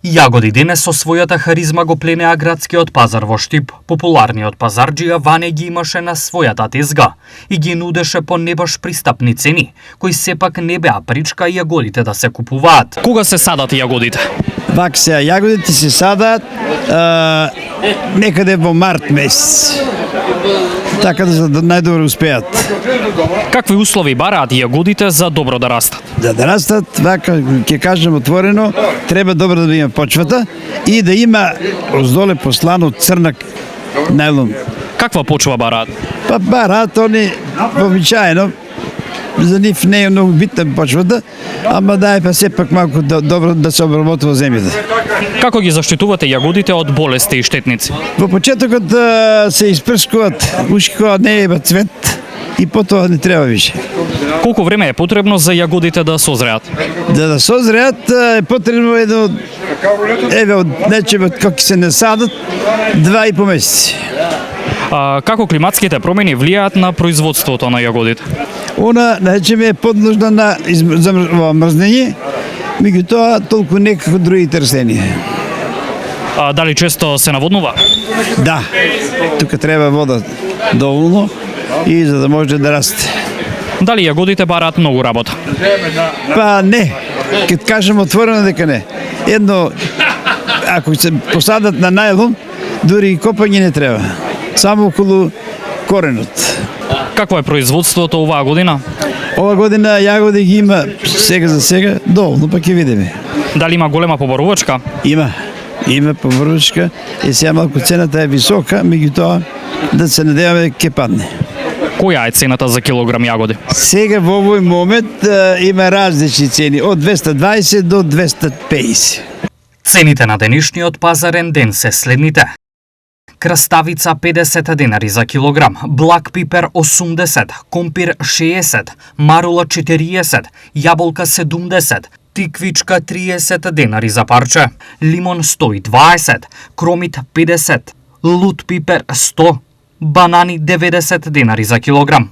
Јагоди денес со својата харизма го пленеа градскиот пазар во Штип. Популарниот пазарџија Ване ги имаше на својата тезга и ги нудеше по небаш пристапни цени, кои сепак не беа причка јагодите да се купуваат. Кога се садат јагодите? Вака се, јагодите се садат некаде во март месец. Така да најдобро успеат. Какви услови бараат јагодите за добро да растат? Да растат, вака ќе кажем отворено, треба добро да има почвата и да има оздоле послано црнак најлон. Каква почва бараат? Па бараат они вообичаено, за нив не е многу битна почвата, ама да е па сепак малку добро да се обработува земјата. Како ги заштитувате јагодите од болести и штетници? Во почетокот се испрскуваат ушки кога не е цвет и потоа не треба више. Колку време е потребно за јагодите да созреат? Да созреат е потребно едно, од нечего како се не садат, 2,5 месеци. Како климатските промени влијаат на производството на јагодите? Она, речеме, е подложна на мрзнење, меѓутоа толку не како другите растенија. Дали често се наводнува? Да, тука треба вода доволно и за да може да расте. Дали јагодите бараат многу работа? Па не, кога кажем отворено дека не. Едно, ако се посадат на најлон, дури и копање не треба. Само околу коренот. Какво е производството оваа година? Ова година јагоди ги има сега за сега доволно, па ќе видиме. Дали има голема поборувачка? Има поборувачка и сега малку цената е висока, меѓутоа да се надеваме дека ќе падне. Која е цената за килограм јагоди? Сега во овој момент има различни цени, од 220 до 250. Цените на денешниот пазарен ден се следните. Краставица 50 денари за килограм, блак пипер 80, компир 60, марула 40, јаболка 70, тиквичка 30 денари за парче, лимон 120, кромит 50, лут пипер 100, банани 90 денари за килограм.